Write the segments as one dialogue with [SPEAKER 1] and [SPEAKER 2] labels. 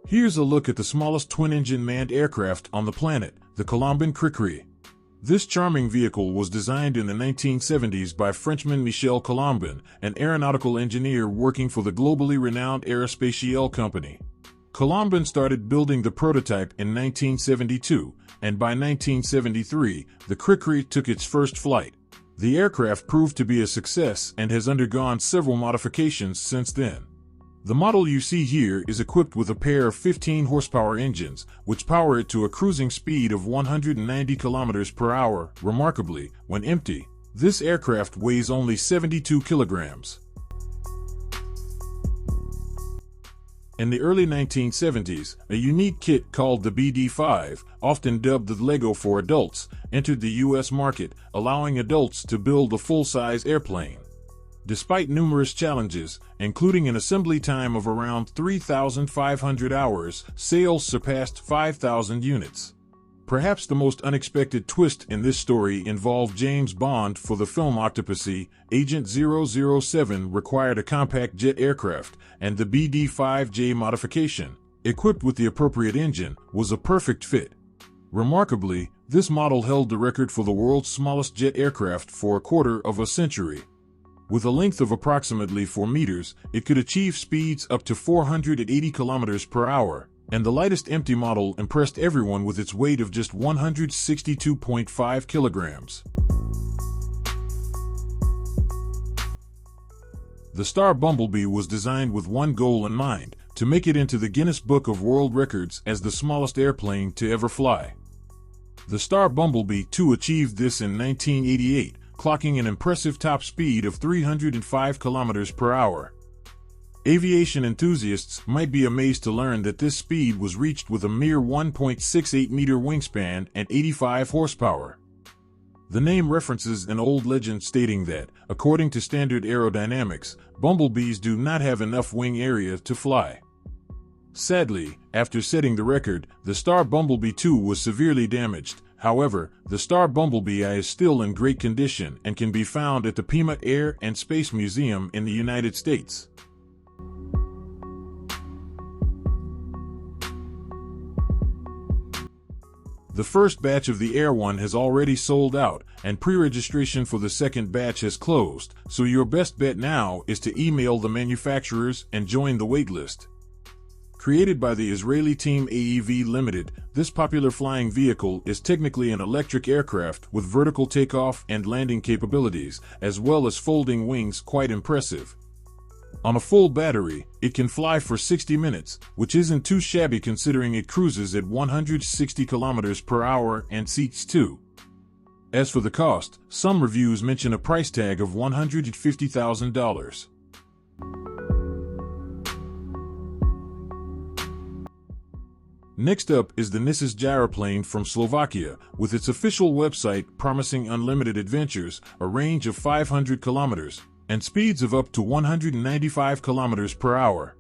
[SPEAKER 1] Here's a look at the smallest twin-engine manned aircraft on the planet, the Colomban Cri-Cri. This charming vehicle was designed in the 1970s by Frenchman Michel Colomban, an aeronautical engineer working for the globally renowned Aerospatiale company. Colomban started building the prototype in 1972, and by 1973, the Cri-Cri took its first flight. The aircraft proved to be a success and has undergone several modifications since then. The model you see here is equipped with a pair of 15-horsepower engines, which power it to a cruising speed of 190 km per hour. Remarkably, when empty, this aircraft weighs only 72 kilograms. In the early 1970s, a unique kit called the BD-5, often dubbed the Lego for adults, entered the U.S. market, allowing adults to build a full-size airplane. Despite numerous challenges, including an assembly time of around 3,500 hours, sales surpassed 5,000 units. Perhaps the most unexpected twist in this story involved James Bond. For the film Octopussy, Agent 007 required a compact jet aircraft, and the BD-5J modification, equipped with the appropriate engine, was a perfect fit. Remarkably, this model held the record for the world's smallest jet aircraft for a quarter of a century. With a length of approximately 4 meters, it could achieve speeds up to 480 kilometers per hour, and the lightest empty model impressed everyone with its weight of just 162.5 kilograms. The Star Bumble Bee was designed with one goal in mind: to make it into the Guinness Book of World Records as the smallest airplane to ever fly. The Star Bumble Bee 2 achieved this in 1988, clocking an impressive top speed of 305 kilometers per hour. Aviation enthusiasts might be amazed to learn that this speed was reached with a mere 1.68-meter wingspan and 85 horsepower. The name references an old legend stating that, according to standard aerodynamics, bumblebees do not have enough wing area to fly. Sadly, after setting the record, the Star Bumblebee 2 was severely damaged. However, the Star Bumblebee I is still in great condition and can be found at the Pima Air and Space Museum in the United States. The first batch of the Air One has already sold out, and pre-registration for the second batch has closed, so your best bet now is to email the manufacturers and join the waitlist. Created by the Israeli team AEV Limited, this popular flying vehicle is technically an electric aircraft with vertical takeoff and landing capabilities, as well as folding wings. Quite impressive. On a full battery, it can fly for 60 minutes, which isn't too shabby considering it cruises at 160 kilometers per hour and seats 2. As for the cost, some reviews mention a price tag of $150,000. Next up is the Nisus gyroplane from Slovakia, with its official website promising unlimited adventures, a range of 500 kilometers, and speeds of up to 195 kilometers per hour.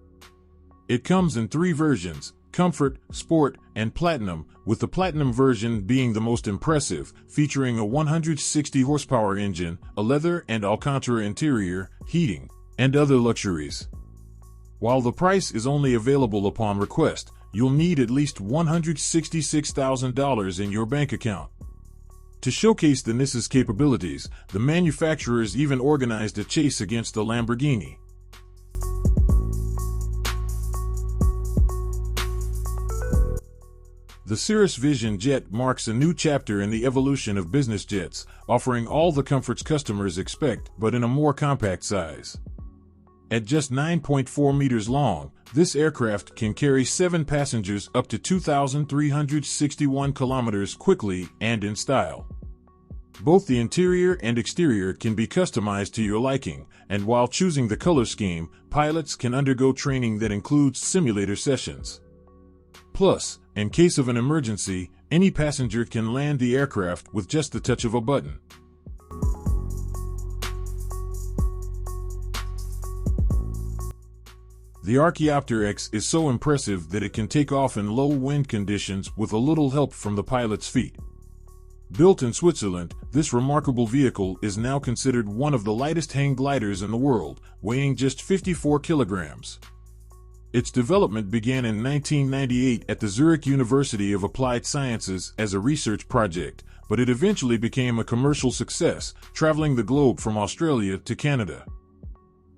[SPEAKER 1] It comes in 3 versions: Comfort, Sport, and Platinum, with the Platinum version being the most impressive, featuring a 160 horsepower engine, a leather and Alcantara interior, heating, and other luxuries. While the price is only available upon request, you'll need at least $166,000 in your bank account. To showcase the Nisus capabilities, the manufacturers even organized a chase against the Lamborghini. The Cirrus Vision Jet marks a new chapter in the evolution of business jets, offering all the comforts customers expect, but in a more compact size. At just 9.4 meters long, this aircraft can carry 7 passengers up to 2,361 kilometers quickly and in style. Both the interior and exterior can be customized to your liking, and while choosing the color scheme, pilots can undergo training that includes simulator sessions. Plus, in case of an emergency, any passenger can land the aircraft with just the touch of a button. The Archaeoptery X is so impressive that it can take off in low wind conditions with a little help from the pilot's feet. Built in Switzerland, this remarkable vehicle is now considered one of the lightest hang gliders in the world, weighing just 54 kilograms. Its development began in 1998 at the Zurich University of Applied Sciences as a research project, but it eventually became a commercial success, traveling the globe from Australia to Canada.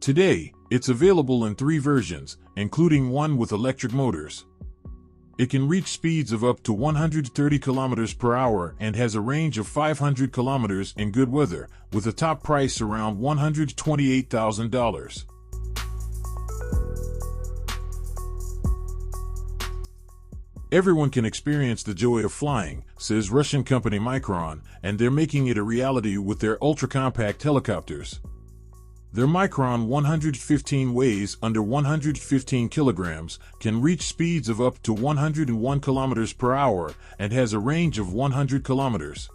[SPEAKER 1] Today, it's available in 3 versions, including one with electric motors. It can reach speeds of up to 130 kilometers per hour and has a range of 500 kilometers in good weather, with a top price around $128,000. Everyone can experience the joy of flying, says Russian company Micron, and they're making it a reality with their ultra-compact helicopters. Their Micron 115 weighs under 115 kilograms, can reach speeds of up to 101 kilometers per hour, and has a range of 100 kilometers.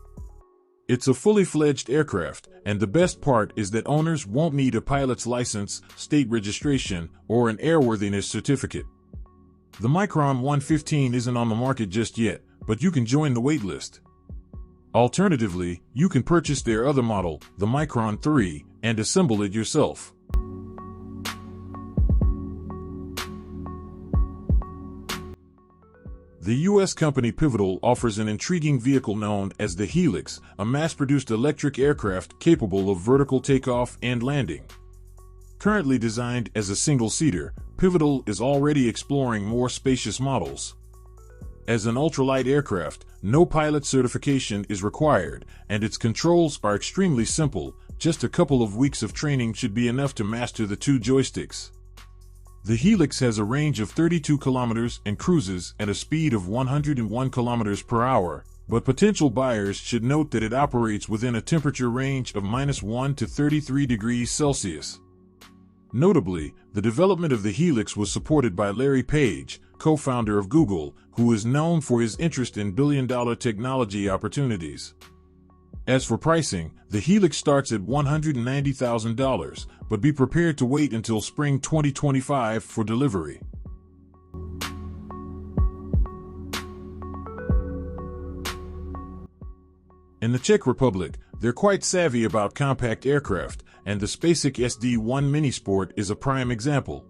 [SPEAKER 1] It's a fully fledged aircraft, and the best part is that owners won't need a pilot's license, state registration, or an airworthiness certificate. The Micron 115 isn't on the market just yet, but you can join the waitlist. Alternatively, you can purchase their other model, the Micron 3, and assemble it yourself. The U.S. company Pivotal offers an intriguing vehicle known as the Helix, a mass-produced electric aircraft capable of vertical takeoff and landing. Currently designed as a single-seater, Pivotal is already exploring more spacious models. As an ultralight aircraft, no pilot certification is required, and its controls are extremely simple. Just a couple of weeks of training should be enough to master the 2 joysticks. The Helix has a range of 32 kilometers and cruises at a speed of 101 kilometers per hour, but potential buyers should note that it operates within a temperature range of -1 to 33 degrees Celsius. Notably, the development of the Helix was supported by Larry Page, co-founder of Google, who is known for his interest in billion-dollar technology opportunities. As for pricing, the Helix starts at $190,000, but be prepared to wait until spring 2025 for delivery. In the Czech Republic, they're quite savvy about compact aircraft, and the SpaceX SD-1 Minisport is a prime example.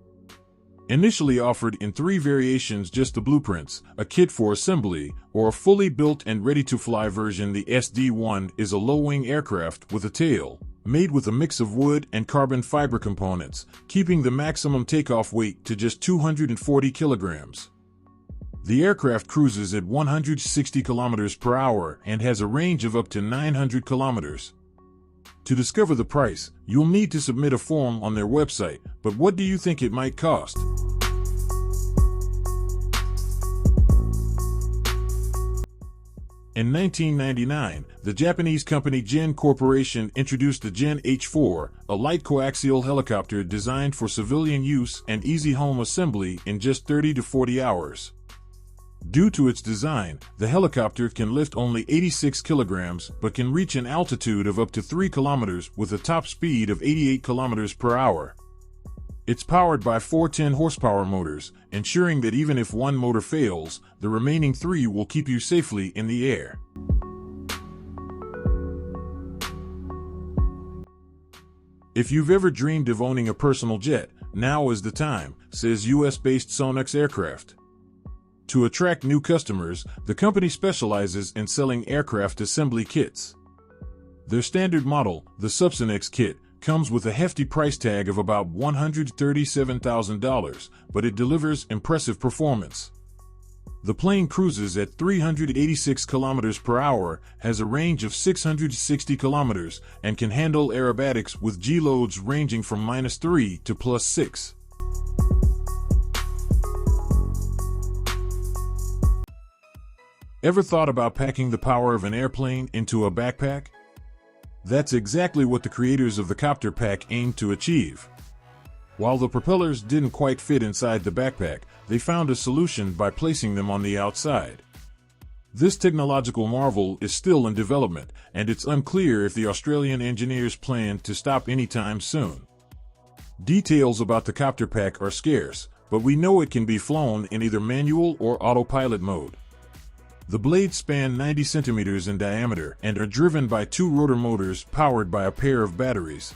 [SPEAKER 1] Initially offered in 3 variations, just the blueprints, a kit for assembly, or a fully built and ready-to-fly version, the SD-1 is a low-wing aircraft with a tail, made with a mix of wood and carbon fiber components, keeping the maximum takeoff weight to just 240 kilograms. The aircraft cruises at 160 kilometers per hour and has a range of up to 900 kilometers. To discover the price, you'll need to submit a form on their website, but what do you think it might cost? In 1999, the Japanese company Gen Corporation introduced the Gen H4, a light coaxial helicopter designed for civilian use and easy home assembly in just 30 to 40 hours. Due to its design, the helicopter can lift only 86 kilograms but can reach an altitude of up to 3 kilometers with a top speed of 88 kilometers per hour. It's powered by 4 10-horsepower motors, ensuring that even if one motor fails, the remaining 3 will keep you safely in the air. If you've ever dreamed of owning a personal jet, now is the time, says US-based Subsonex Aircraft. To attract new customers, the company specializes in selling aircraft assembly kits. Their standard model, the Subsonex kit, comes with a hefty price tag of about $137,000, but it delivers impressive performance. The plane cruises at 386 kilometers per hour, has a range of 660 kilometers, and can handle aerobatics with G-loads ranging from -3 to +6. Ever thought about packing the power of an airplane into a backpack? That's exactly what the creators of the CopterPack aimed to achieve. While the propellers didn't quite fit inside the backpack, they found a solution by placing them on the outside. This technological marvel is still in development, and it's unclear if the Australian engineers plan to stop anytime soon. Details about the CopterPack are scarce, but we know it can be flown in either manual or autopilot mode. The blades span 90 centimeters in diameter and are driven by two rotor motors powered by a pair of batteries.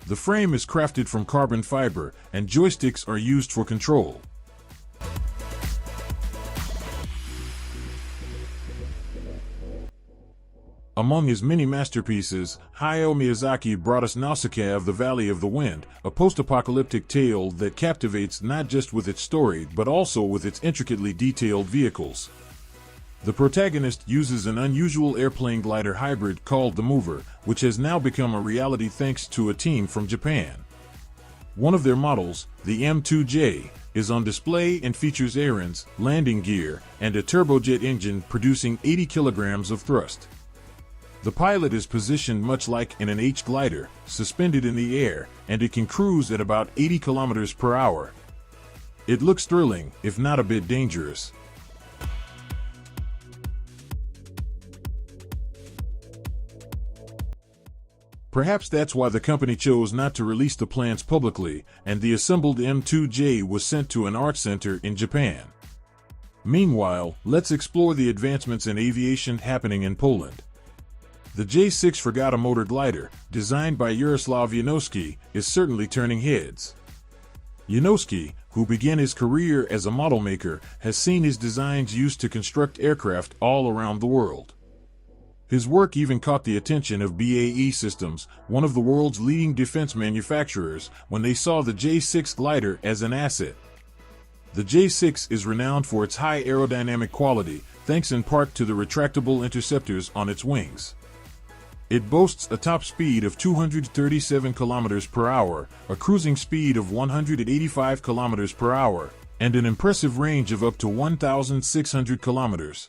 [SPEAKER 1] The frame is crafted from carbon fiber, and joysticks are used for control. Among his many masterpieces, Hayao Miyazaki brought us Nausicaa of the Valley of the Wind, a post-apocalyptic tale that captivates not just with its story but also with its intricately detailed vehicles. The protagonist uses an unusual airplane glider hybrid called the Mover, which has now become a reality thanks to a team from Japan. One of their models, the M-02J, is on display and features airons, landing gear, and a turbojet engine producing 80 kilograms of thrust. The pilot is positioned much like in an H-glider, suspended in the air, and it can cruise at about 80 kilometers per hour. It looks thrilling, if not a bit dangerous. Perhaps that's why the company chose not to release the plans publicly, and the assembled M-02J was sent to an art center in Japan. Meanwhile, let's explore the advancements in aviation happening in Poland. The J6 Fregata motor glider, designed by Yaroslav Janowski, is certainly turning heads. Janowski, who began his career as a model maker, has seen his designs used to construct aircraft all around the world. His work even caught the attention of BAE Systems, one of the world's leading defense manufacturers, when they saw the J6 glider as an asset. The J6 is renowned for its high aerodynamic quality, thanks in part to the retractable interceptors on its wings. It boasts a top speed of 237 km per hour, a cruising speed of 185 km per hour, and an impressive range of up to 1,600 kilometers.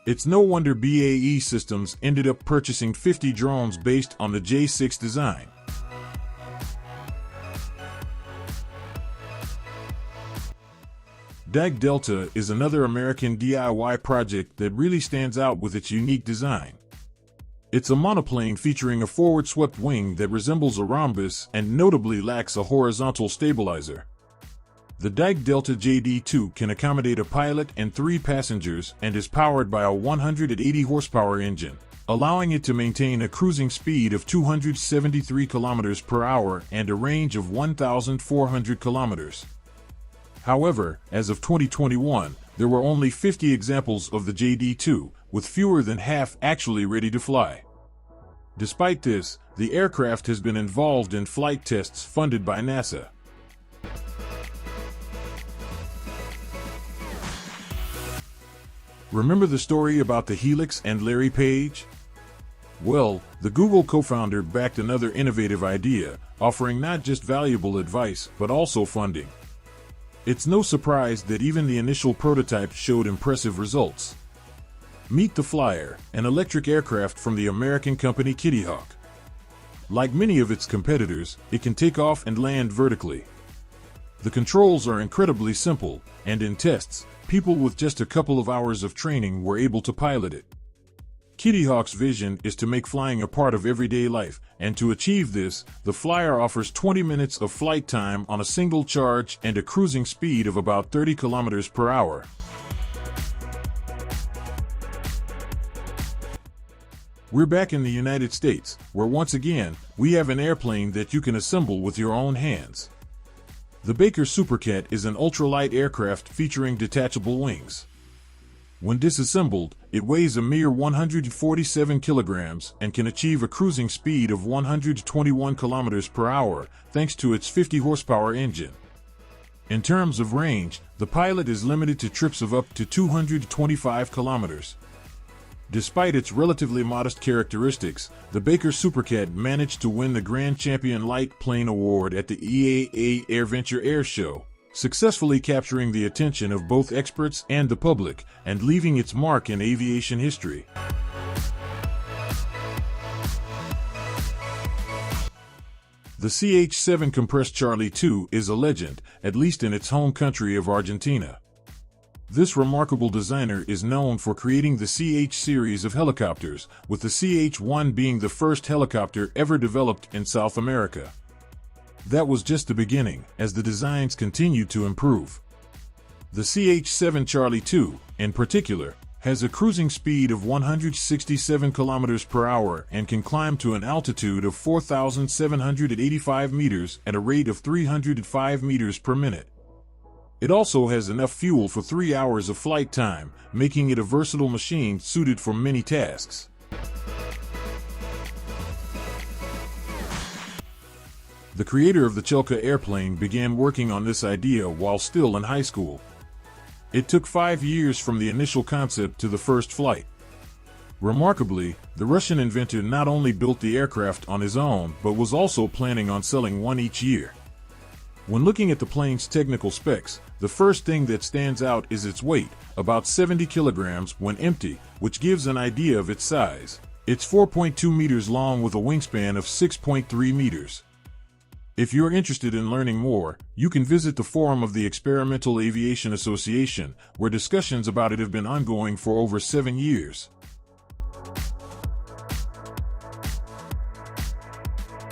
[SPEAKER 1] It's no wonder BAE Systems ended up purchasing 50 drones based on the J6 design. Dyke Delta is another American DIY project that really stands out with its unique design. It's a monoplane featuring a forward-swept wing that resembles a rhombus and notably lacks a horizontal stabilizer. The Dyke Delta JD2 can accommodate a pilot and 3 passengers and is powered by a 180 horsepower engine, allowing it to maintain a cruising speed of 273 km per hour and a range of 1,400 kilometers. However, as of 2021, there were only 50 examples of the JD2, with fewer than half actually ready to fly. Despite this, the aircraft has been involved in flight tests funded by NASA. Remember the story about the Helix and Larry Page? Well, the Google co-founder backed another innovative idea, offering not just valuable advice, but also funding. It's no surprise that even the initial prototype showed impressive results. Meet the Flyer, an electric aircraft from the American company Kitty Hawk. Like many of its competitors, it can take off and land vertically. The controls are incredibly simple, and in tests, people with just a couple of hours of training were able to pilot it. Kitty Hawk's vision is to make flying a part of everyday life, and to achieve this, the Flyer offers 20 minutes of flight time on a single charge and a cruising speed of about 30 kilometers per hour. We're back in the United States, where once again, we have an airplane that you can assemble with your own hands. The Baker Supercat is an ultralight aircraft featuring detachable wings. When disassembled, it weighs a mere 147 kilograms and can achieve a cruising speed of 121 kilometers per hour thanks to its 50 horsepower engine. In terms of range, the pilot is limited to trips of up to 225 kilometers. Despite its relatively modest characteristics, the Baker Supercat managed to win the Grand Champion Light Plane Award at the EAA AirVenture Air Show, successfully capturing the attention of both experts and the public, and leaving its mark in aviation history. The CH7 Kompress Charlie II is a legend, at least in its home country of Argentina. This remarkable designer is known for creating the CH series of helicopters, with the CH-1 being the first helicopter ever developed in South America. that was just the beginning, as the designs continued to improve. The CH7 Charlie II, in particular, has a cruising speed of 167 kilometers per hour and can climb to an altitude of 4,785 meters at a rate of 305 meters per minute. It also has enough fuel for 3 hours of flight time, making it a versatile machine suited for many tasks. The creator of the Pchelka airplane began working on this idea while still in high school. It took 5 years from the initial concept to the first flight. Remarkably, the Russian inventor not only built the aircraft on his own but was also planning on selling one each year. When looking at the plane's technical specs, the first thing that stands out is its weight, about 70 kilograms when empty, which gives an idea of its size. It's 4.2 meters long with a wingspan of 6.3 meters. If you're interested in learning more, you can visit the forum of the Experimental Aviation Association, where discussions about it have been ongoing for over 7 years.